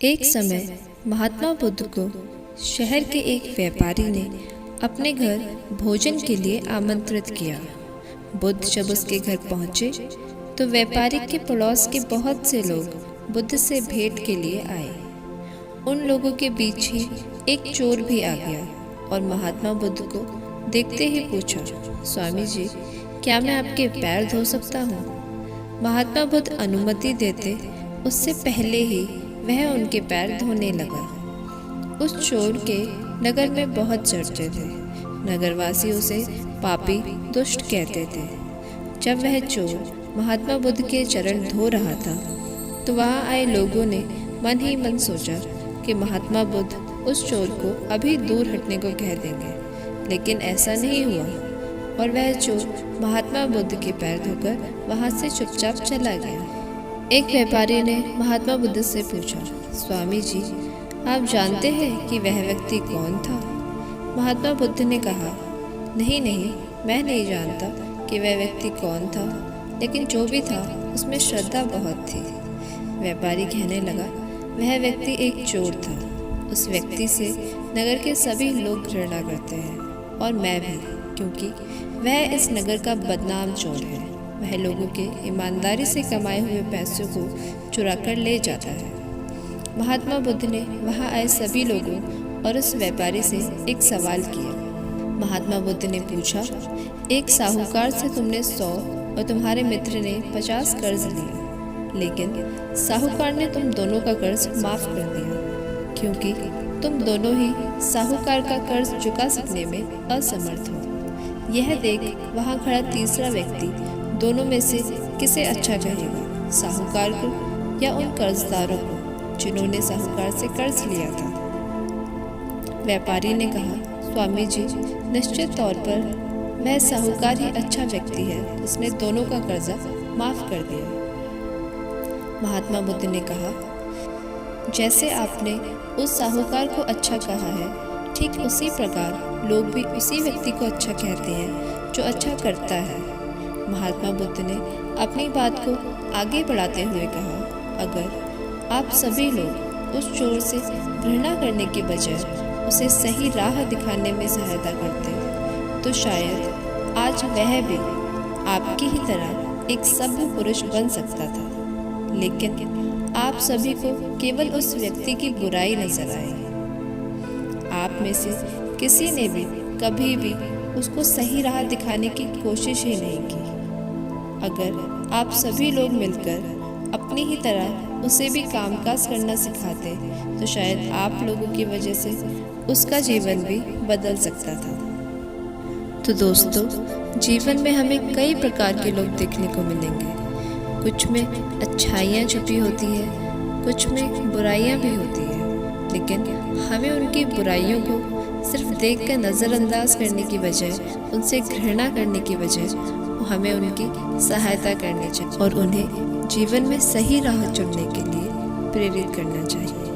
एक समय महात्मा बुद्ध को शहर के एक व्यापारी ने अपने घर भोजन के लिए आमंत्रित किया। बुद्ध जब उसके घर पहुंचे तो व्यापारी के पड़ोस के बहुत से लोग बुद्ध से भेंट के लिए आए। उन लोगों के बीच ही एक चोर भी आ गया और महात्मा बुद्ध को देखते ही पूछा, स्वामी जी, क्या मैं आपके पैर धो सकता हूँ? महात्मा बुद्ध अनुमति देते उससे पहले ही वह उनके पैर धोने लगा। उस चोर के नगर में बहुत चर्चे थे। नगरवासी उसे पापी दुष्ट कहते थे। जब वह चोर महात्मा बुद्ध के चरण धो रहा था तो वहां आए लोगों ने मन ही मन सोचा कि महात्मा बुद्ध उस चोर को अभी दूर हटने को कह देंगे, लेकिन ऐसा नहीं हुआ और वह चोर महात्मा बुद्ध के पैर धोकर वहां से चुपचाप चला गया। एक व्यापारी ने महात्मा बुद्ध से पूछा, स्वामी जी, आप जानते हैं कि वह व्यक्ति कौन था? महात्मा बुद्ध ने कहा, नहीं, मैं नहीं जानता कि वह व्यक्ति कौन था, लेकिन जो भी था उसमें श्रद्धा बहुत थी। व्यापारी कहने लगा, वह व्यक्ति एक चोर था। उस व्यक्ति से नगर के सभी लोग घृणा करते हैं और मैं भी, क्योंकि वह इस नगर का बदनाम चोर है। वह लोगों के ईमानदारी से कमाए हुए पैसों को चुरा कर ले जाता है। महात्मा बुद्ध ने वहां आए सभी लोगों और उस व्यापारी से एक सवाल किया। महात्मा बुद्ध ने पूछा, एक साहूकार से तुमने 100 और तुम्हारे मित्र ने 50 कर्ज लिया, लेकिन साहूकार ने तुम दोनों का कर्ज माफ कर दिया, क्योंकि तुम दोनों ही साहूकार का कर्ज चुका सकने में असमर्थ हो। यह देख वहां खड़ा तीसरा व्यक्ति दोनों में से किसे अच्छा कहेगा, साहूकार को या उन कर्जदारों को जिन्होंने साहूकार से कर्ज लिया था? व्यापारी ने कहा, स्वामी जी, निश्चित तौर पर वह साहूकार ही अच्छा व्यक्ति है जिसने दोनों का कर्जा माफ कर दिया। महात्मा बुद्ध ने कहा, जैसे आपने उस साहूकार को अच्छा कहा है, ठीक उसी प्रकार लोग भी उसी व्यक्ति को अच्छा कहते हैं जो अच्छा करता है। महात्मा बुद्ध ने अपनी बात को आगे बढ़ाते हुए कहा, अगर आप सभी लोग उस चोर से घृणा करने के बजाय उसे सही राह दिखाने में सहायता करते तो शायद आज वह भी आपकी ही तरह एक सभ्य पुरुष बन सकता था। लेकिन आप सभी को केवल उस व्यक्ति की बुराई नजर आई। आप में से किसी ने भी कभी भी उसको सही राह दिखाने की कोशिश ही नहीं की। अगर आप सभी लोग मिलकर अपनी ही तरह उसे भी कामकाज करना सिखाते तो शायद आप लोगों की वजह से उसका जीवन भी बदल सकता था। तो दोस्तों, जीवन में हमें कई प्रकार के लोग देखने को मिलेंगे। कुछ में अच्छाइयाँ छुपी होती है, कुछ में बुराइयाँ भी होती है, लेकिन हमें उनकी बुराइयों को सिर्फ देखकर नज़रअंदाज करने की बजाय, उनसे घृणा करने की बजाय हमें उनकी सहायता करनी चाहिए और उन्हें जीवन में सही राह चुनने के लिए प्रेरित करना चाहिए।